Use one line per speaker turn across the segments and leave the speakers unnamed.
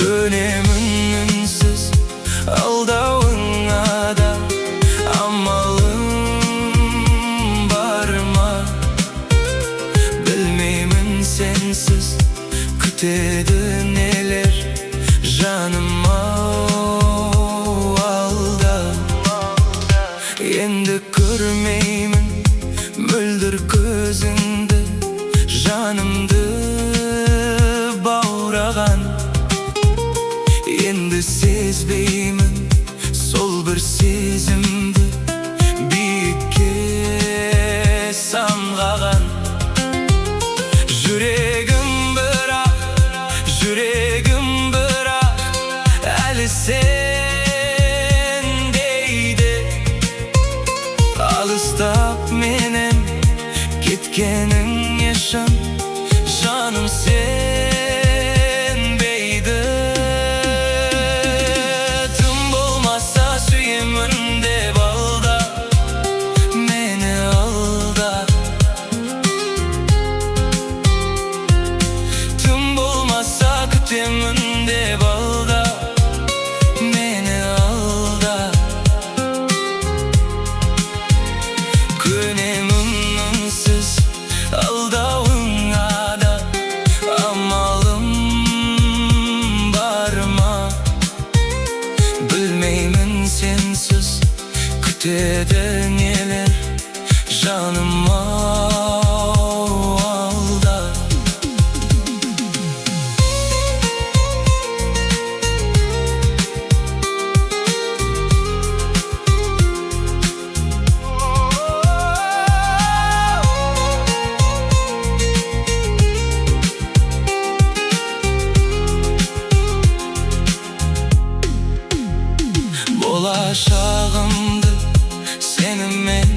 Көремін үнсіз алдауыңа да, амалым бар ма? Білмеймін сенсіз күтеді нелер жаным-ау алда. Енді көрмеймін мөлдір көзіңді, жанымды баураған. Енді сезбеймін сол бір сезімді, биікке самғаған. Жүрегім бірақ әлі сен дейді. Алыстап менен кеткенің ешін жаным сенбейді. Тым болмаса сүйемін деп алда, мені алда. Тым болмаса күтемін деп алда, мені алда. Көнемін үнсіз алдауыңа да, амалым бар ма? Білмеймін сенсіз күтеді нелер жаным-ау алда. Болашағымды сенімен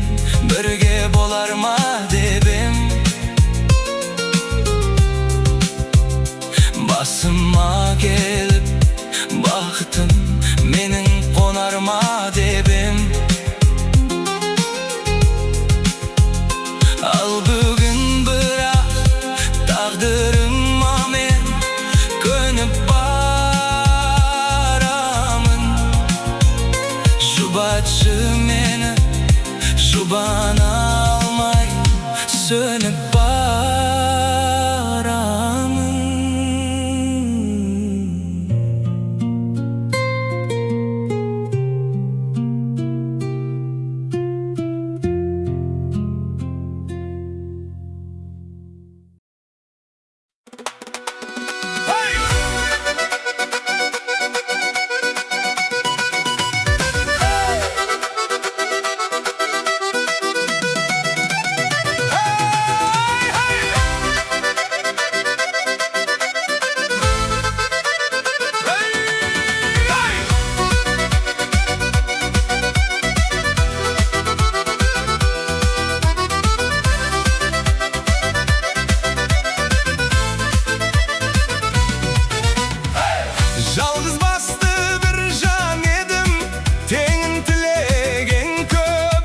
бірге болар ма деп ем. Басыма келіп бақытым менің қонар ма деп ем. Ал бүгін бірақ тағдырыма мен көніп барамын. Жұбатшы мені, жұбана алмай сөніп барамын. Жалғыз басты бір жан едім, теңін тілеген көп.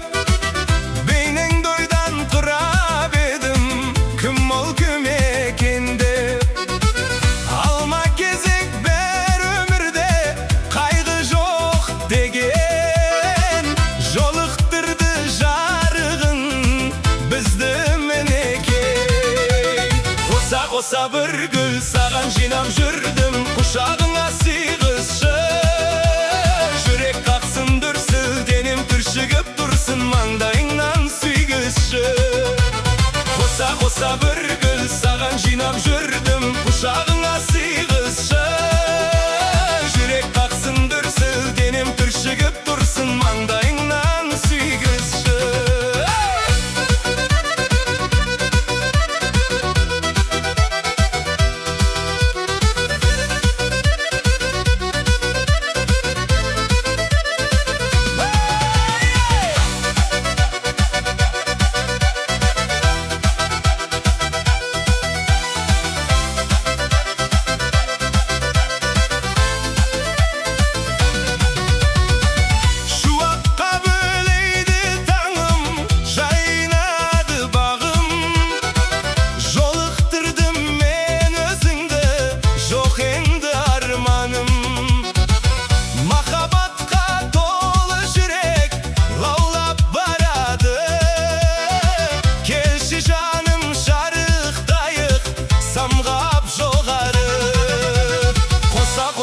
Бейнеңді ойдан құрап едім, кім ол кім екен деп. Алма кезек бер өмірде, қайғы жоқ деген. Жолықтырды жарығын бізді мінекей. Қоса бір гүл саған жинап жүрдім, құшағыңа сыйғызшы. Жүрек қақсын дүрсіл, денем түршігіп тұрсын, маңдайыңнан сүйгізші. Қоса бір гүл саған жинап жүрдім, құшағыңа сыйғызшы. Жүрек қақсын дүрсіл, денем түршігіп тұрсын, маңдайыңнан сүйгізші.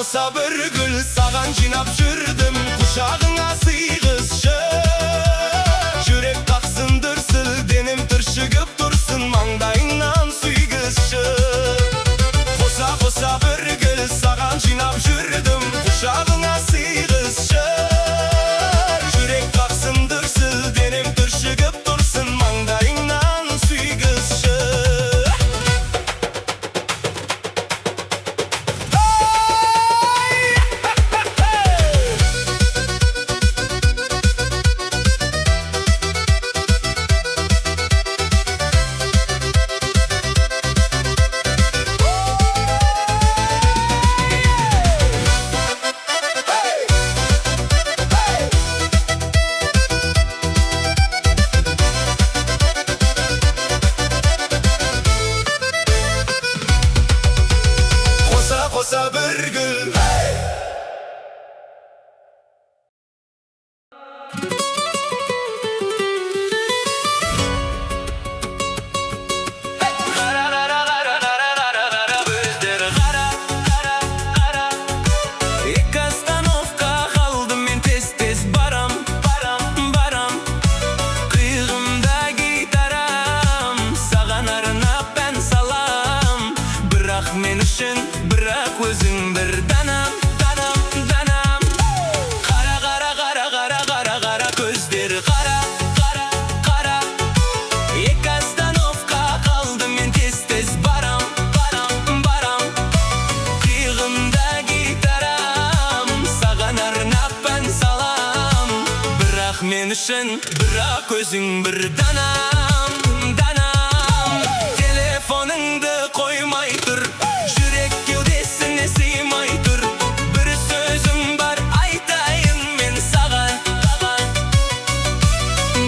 қоса бір гүл саған жинап жүрдім, құшағыңа сыйғызшы. Жүрек қақсын дүрсіл, денем түршігіп тұрсын, маңдайыңнан сүйгізші. Қоса бір гүл саған жинап жүрдім, құшағыңа сыйғызшы. Жүрек қақсын дүрсіл, денем түршігіп тұрсын, маңдайыңнан сүйгізші. Қоса бір гүл. Екі остановка қалдым, мен тез барам. Қиығымда гитарам, саған арнап ән салам. Бірақ мен үшін, бірақ өзің бір данам. Қара, көздері қара. Екі остановка қалдым, мен тез барам. Қиығымда гитарам, саған арнап ән салам. Бірақ мен үшін, бірақ өзің бір данам. Телефоныңды қоймай тұр, жүрек кеудесіне сыймай тұр. Бір сөзім бар, айтайын мен саған.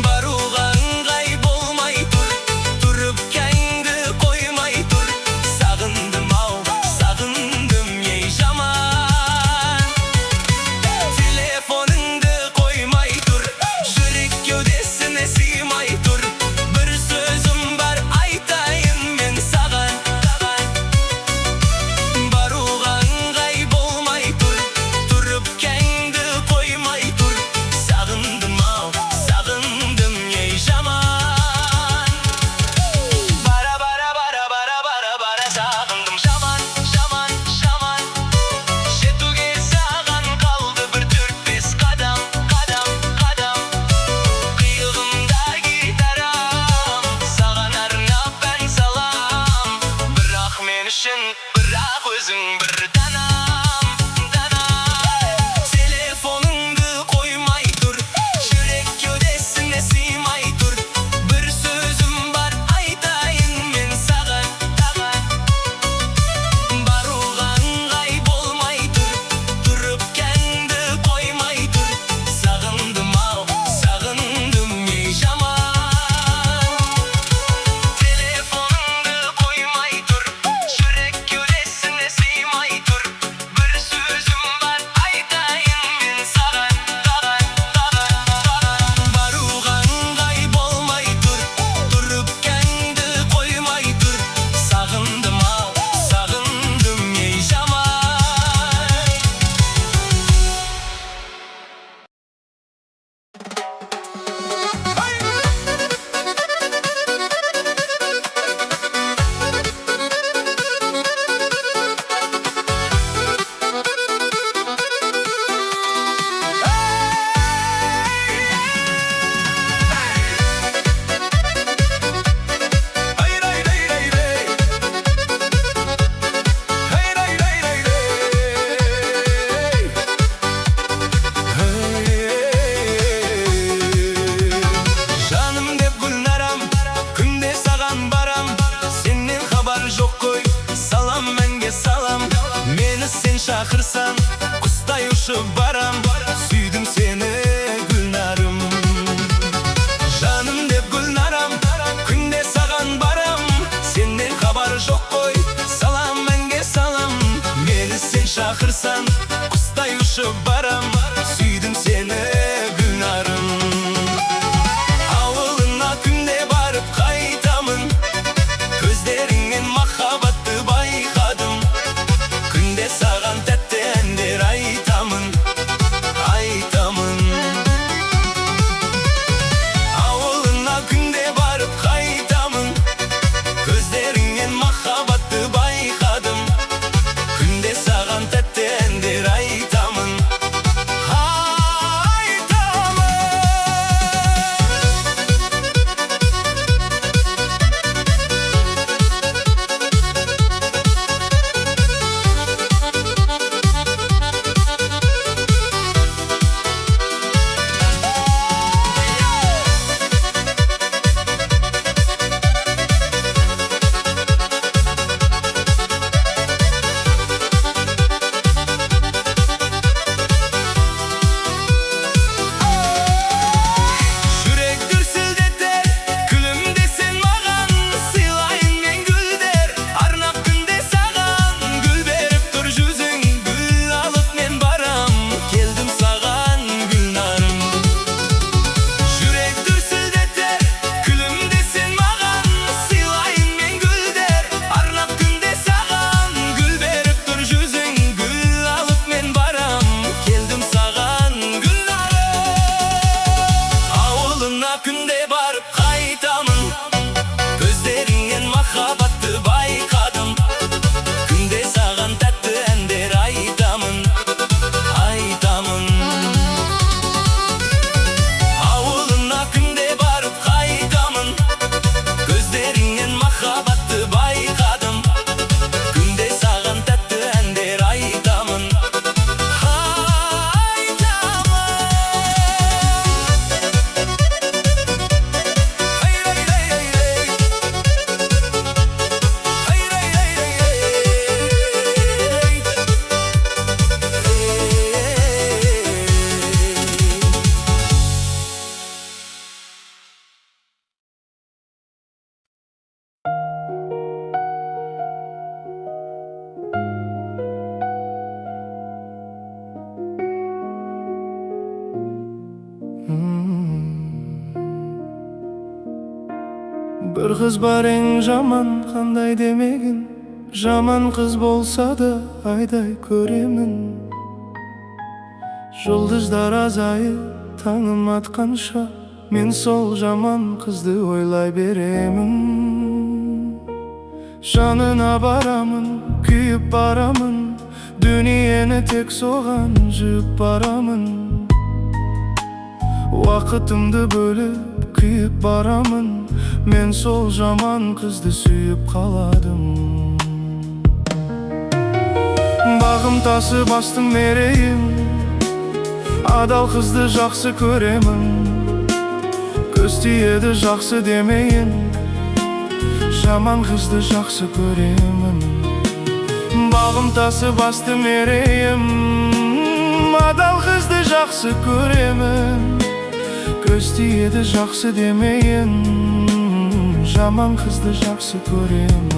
Баруға ыңғай болмай тұр, тұрып кәйіңді қоймай тұр. Сағындым ау, сағындым ей жаман. Телефоныңды қоймай тұр, жүрек кеудесіне сыймай тұр. Бір сөзім бар, айтайын мен саған. Баруға ыңғай болмай тұр, тұрып кәйіңді қоймай тұр. Сағындым ау, сағындым ей жаман. Бара, сағындым жаман. Жетуге саған қалды бір 4-5 қадам. Қиығымда гитарам, саған арнап ән салам. Бірақ мен үшін, бірақ өзің бір данам. Телефоныңды қоймай тұр, жүрек кеудесіне сыймай тұр. Бір сөзім бар, айтайын мен саған. Баруға ыңғай болмай тұр, тұрып кәйіңді қоймай тұр. Сағындым ау, сағындым ей жаман. Телефоныңды қоймай тұр, жүрек кеудесіне сыймай тұр. Бір сөзім бар, айтайын мен саған. Баруға ыңғай болмай тұр, тұрып кәйіңді қоймай тұр. Сағындым ау, сағындым ей жаман. Жаным деп гүлнарам, күнде саған барам. Сеннен хабар жоқ қой, салам мәнге салам. Мені сен шақырсаң, құстай ұшып барам. Сүйдім сені гүлнарым. Жаным деп гүлнарам, күнде саған барам. Сеннен хабар жоқ қой, салам мәнге салам. Мені сен шақырсаң, құстай ұшып барам. Сүйдім сені гүлнарым. Ауылына күнде барып қайтамын, көздеріңнен махаббатты байқадым. Күнде саған тәтті әндер
Bir kız бар eң жаман, қандай демегін. Жаман қыз болса да айдай көремін. Жұлдыздар азайып таңым атқанша, мен сол жаман қызды ойлай беремін. Жанына барамын, күйіп барамын, дүниені тек соған жып барамын. Уақытымды бөліп күйіп барамын, мен сол жаман қызды сүйіп қаладым. Бағым тасып астың мерейім, адал қызды жақсы көремін. Көз тиеді жақсы демейін, жаман қызды жақсы көремін. Бағым тасып асты мерейім, адал қызды жақсы көремін. Көз тиеді жақсы демейін, жаман қызды жақсы көремін.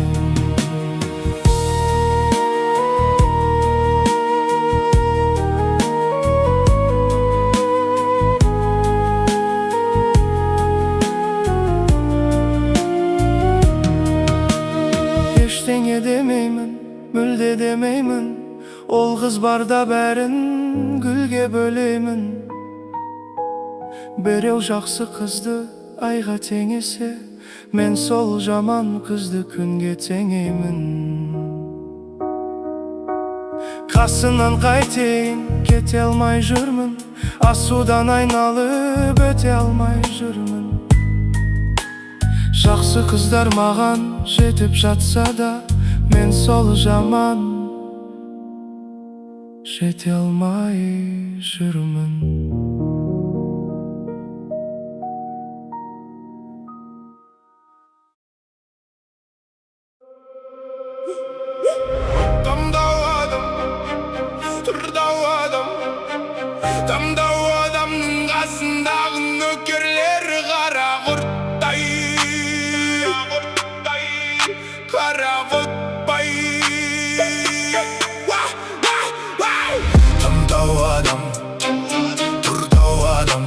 Ештеңе демеймін, мүлде демеймін, ол қыз барда бәрін гүлге бөлеймін. Біреу жақсы қызды айға теңесе, мен сол жаман қызды күнге теңеймін. Қасынан қайтейін, кете алмай жүрмін, асудан айналып өте алмай жүрмін. Жақсы қыздар маған жетіп жатса да, мен сол жаман жете алмай жүрмін.
Тамдау адамның қасындағы нөкерлері қара құрттай, қара құртпай. Тамдау адам, тұрдау адам,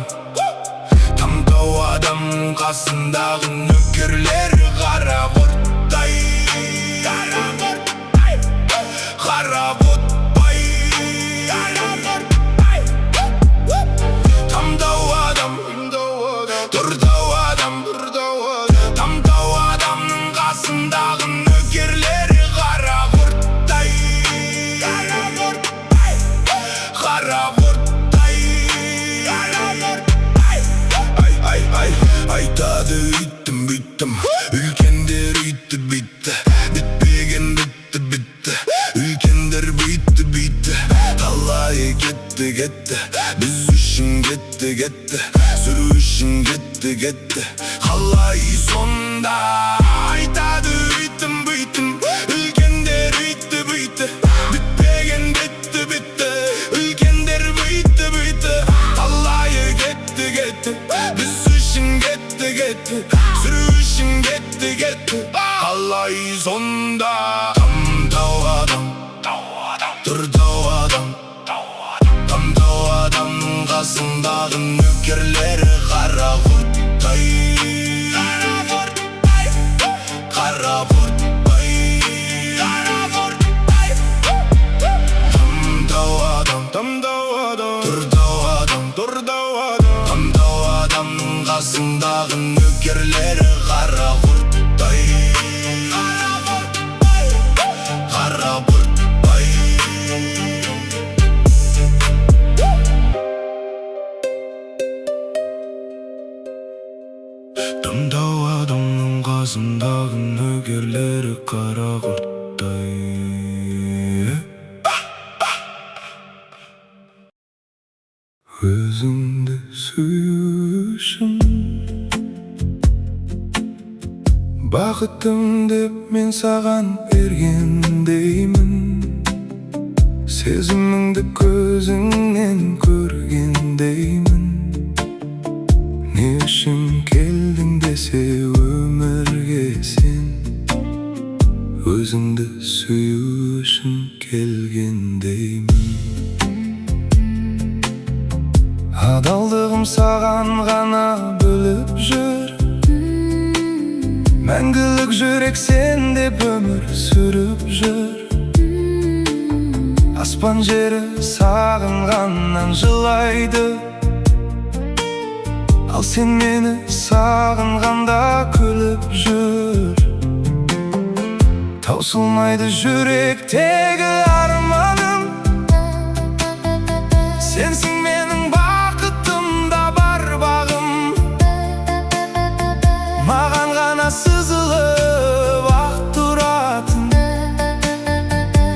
тамдау адамның қасындағы нөкерлері қара құрттай, қара құртпай. Айтады үйттім бүйттім, үлкендер үйтті бүйтті, бітпеген бітті бітті, үлкендер бүйтті бүйтті. Қалай кетті кетті, біз үшін кетті кетті, сүру үшін кетті кетті. Қалай сонда айтады үйттім бүйттім, үлкендер үйтті бүйтті, бітпеген бітті бітті, үлкендер бүйтті бүйтті. Қалай кетті кетті, біз кетті кетті, сүру үшін кетті кетті. Қалай сонда тамдау адам, тұрдау адам, тамдау адамның қасындағы нөкерлері қара құрттай, қара құрттай. Тамдау адам, тұрдау адам, тамдау адамның қасындағы нөкерлері қара құрттай, қара құрттай. Тамдау адамның қасындағы нөкерлері қара құрттай. Өзіңді сүю үшін бақытым деп мен саған бергендеймін. Сезіміңді көзіңнен көргендеймін. Не үшін келдің десе өмірге сен, өзіңді сүю үшін келгендеймін. Адалдығым саған ғана бөліп жүр,
Мәңгілік жүрек сен деп өмір сүріп жүр. Аспан жері сағынғаннан жылайды, ал сен мені сағынғанда күліп жүр. Таусылмайды жүректегі арманым, сенсің менің бақытым да бар бағым. Маған ғана сызылып ақ тұратын,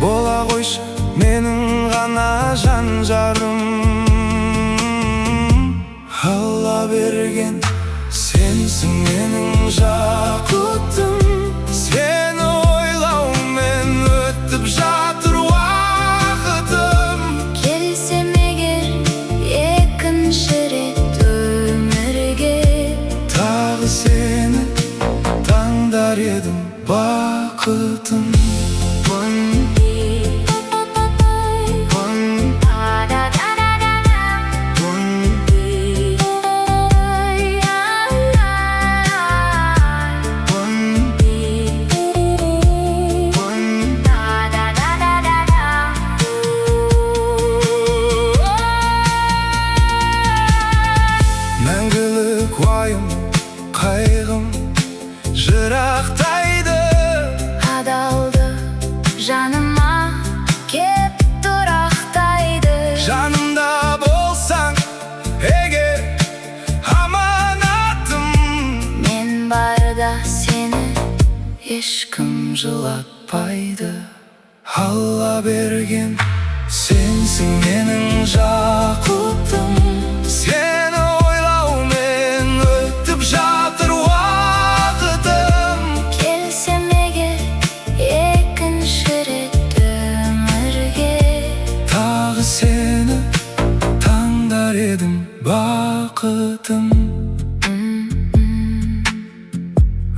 бола қойшы менің ғана жан жарым. Алла берген сенсің менің жақұтым, сені ойлаумен өтіп жатыр уақытым.
Келсем егер екінші рет өмірге,
Тағы сені таңдар едім бақытым. Мәңгілік уайым, қайғым жырақтайды,
адалды жаныма кеп тұрақтайды.
жанымда болсаң егер аманатым,
Мен барда сені ешкім жылатпайды.
Алла берген сенсің менің жақұтым, сені ойлаумен өтіп жатыр уақытым.
Келсем егер екінші рет өмірге,
Тағы сені таңдар едім бақытым.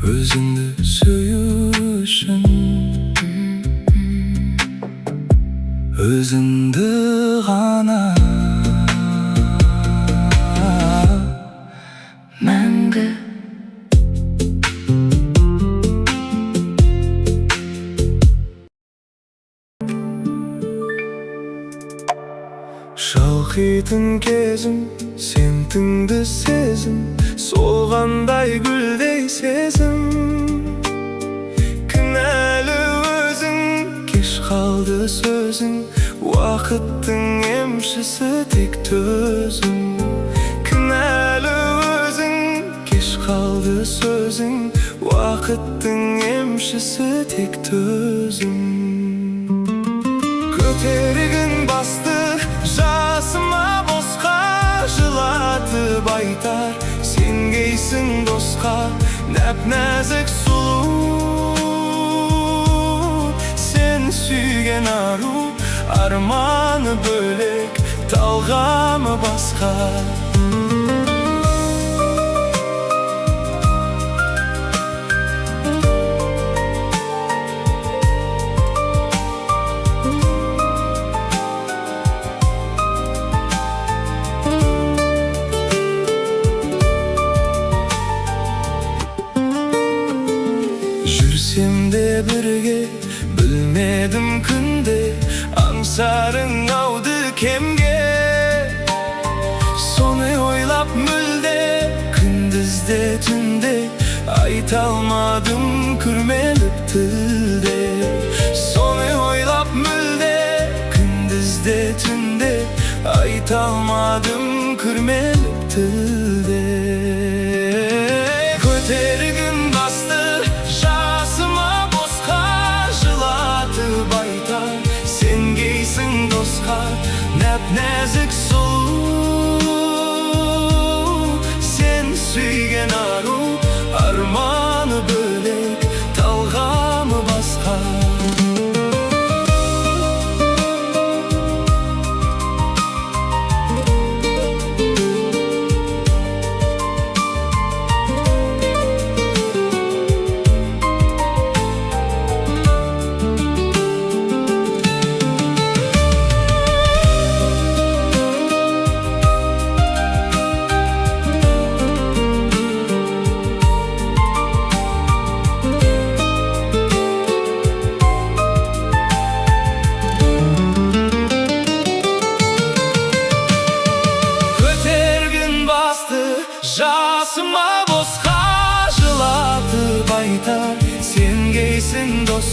Өзіңді сүю үшін, өзіңді ғана
мәңгі.
шалқитын кезім, сен тыңды сезім, солғандай гүлдей сезім. Кінәлі өзің, кеш қалды сөзің, уақыттың емшісі тек төзім. Кінәлі өзің, кеш қалды сөзің, уақыттың емшісі тек төзім. Көтергін басты жасыма босқа, жылатып айтар сенгейсің досқа. Нәп-нәзік сұлу, сен сүйген ару, арманы бөлек, талғамы басқа. Жүрсем де бірге, білмедім күнде, аңсарың ауды кемге. Соны ойлап мүлде, күндізде түнде, айта алмадым күрмеліп тілде. Соны ойлап мүлде, күндізде түнде, айта алмадым күрмеліп тілде. Көтергін басты жасыма босқа, жылатып айтар сенгейсің досқа. Нәп-нәзік сұлу, сен сүйген ару, арманы бөлек, талғамы басқа.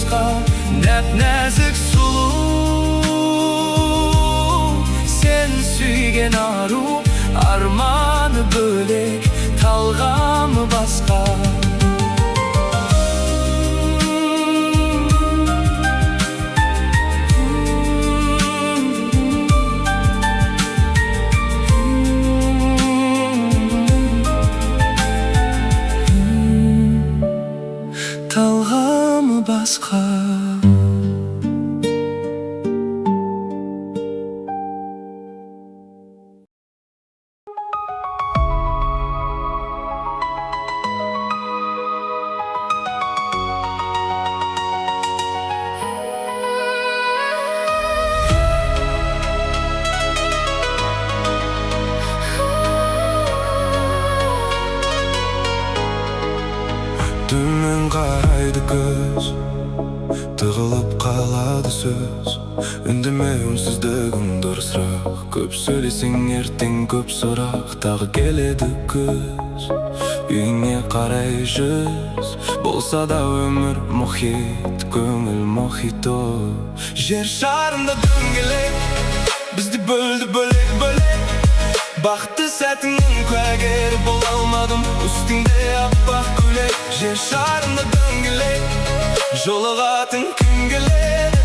басқа нәп-нәзік сұлу. Сен сүйген ару, арманы бөлек, талғамы басқа. Талғамы басқа. Төмен қарайды көз, тығылып қалады сөз. Үндеме үнсіздігің дұрысырақ, көп сөйлесең ертең көп сұрақ. Тағы келеді күз, үйіңе қарай жүз. Болса да өмір мұхит, көңіл мұхито. Жер шарында дөңгелек, бізді бөлді бөлек-бөлек. Бақытты сәтіңнің куәгері бола алмадым, үстіңде аппақ көйлек. Жер шарында дөңгелек, жолығатын күн келеді.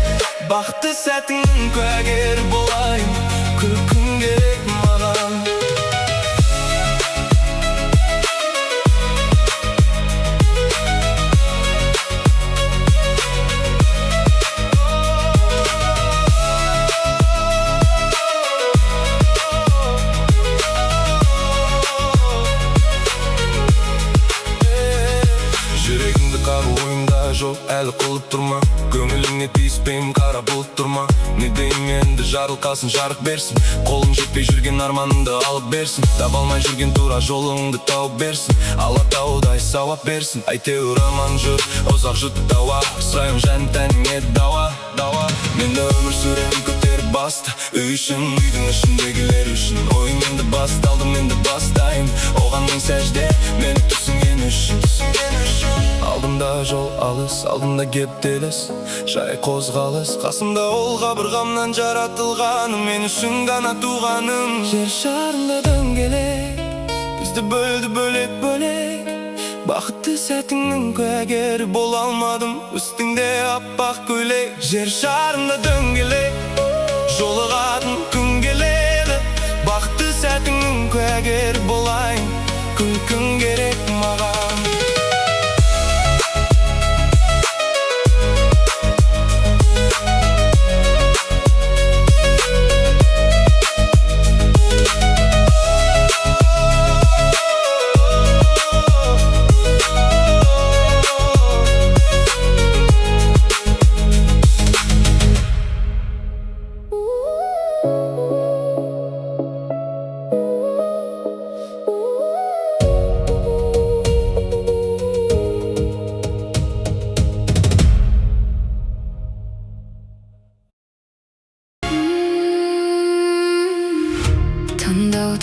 Бақытты сәтіңнің куәгері болайын, күлкің керек маған. Жоқ, әлі қылып тұрма, көңіліңе тиіспеймін, қара бұлт тұрма. Не дейін енді жарылқасын, жарық берсін, қолың жетпей жүрген арманыңды алып берсін. Таба алмай жүрген тура жолыңды тауып берсін, Алатаудай сауап берсін. Әйтеуір аман жүр, ұзақ жұты дауа, сұрайын жан тәніңе дауа. Мен өмір сүрем көтеріп басты, үй үшін, үйдің ішіндегілер үшін. Ойым енді басталдым, енді бастайын, оған мен сәжде, мені түсінген үшін. Алдымда жол алыс, алдымда кептеліс, жай қозғалыс. Қасымда ол қабырғамнан жаратылғаным, мен үшін ғана туғаным. Жер шарында дөңгелек, бізді бөлді бөлек-бөлек. Бақытты сәтіңнің куәгері бола алмадым, үстіңде аппақ көйлек. Жер шарында дөңгелек, жолығатын күн келеді. Бақытты сәтіңнің куәгері болайын, күлкің керек маған.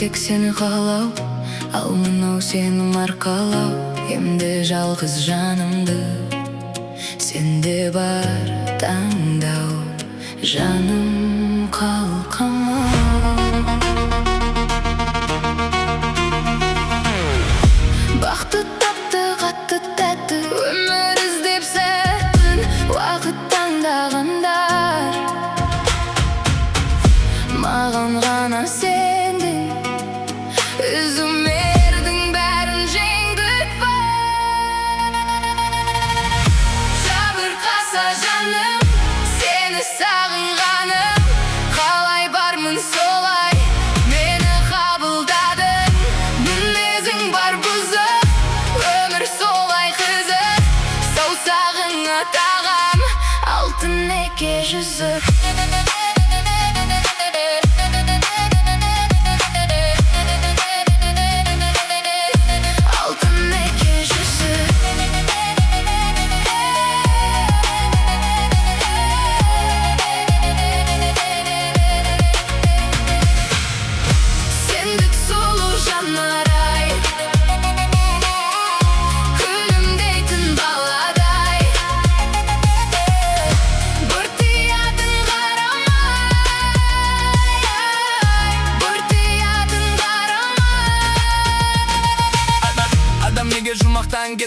Тек сені қалау, ал мынау сені марқалау. Емді жалғыз жанымды сенде бар таңдау. Жаным қалқамау, бақыт тапты қатты тәтті, өмір іздеп сәтін, уақыт таңдағандар. Маған ғана сендің, үзімердің бәрін жеңдік бар. Жабырқаса жаным, сені сағынғаным, қалай бармын солай мені қабылдадың. Мінезің бар бұзық, өмір солай қызық, саусағыңа тағам алтын неке жүзік.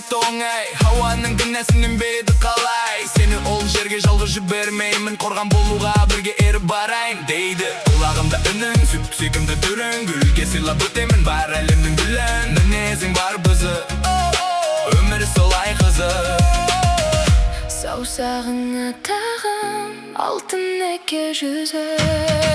кетті оңай Хауаның кінәсінен беді қалай Сені ол жерге жалғыз жібермеймін Қорған болуға бірге еріп барайын дейді Құлағымда үнің, сүп-сүйкімді түрің Гүлге сыйлап өтемін бар әлемнің гүлін Мінезің бар бұзы, өмірі солай қызы
Саусағыңа тағым алтын неке жүзі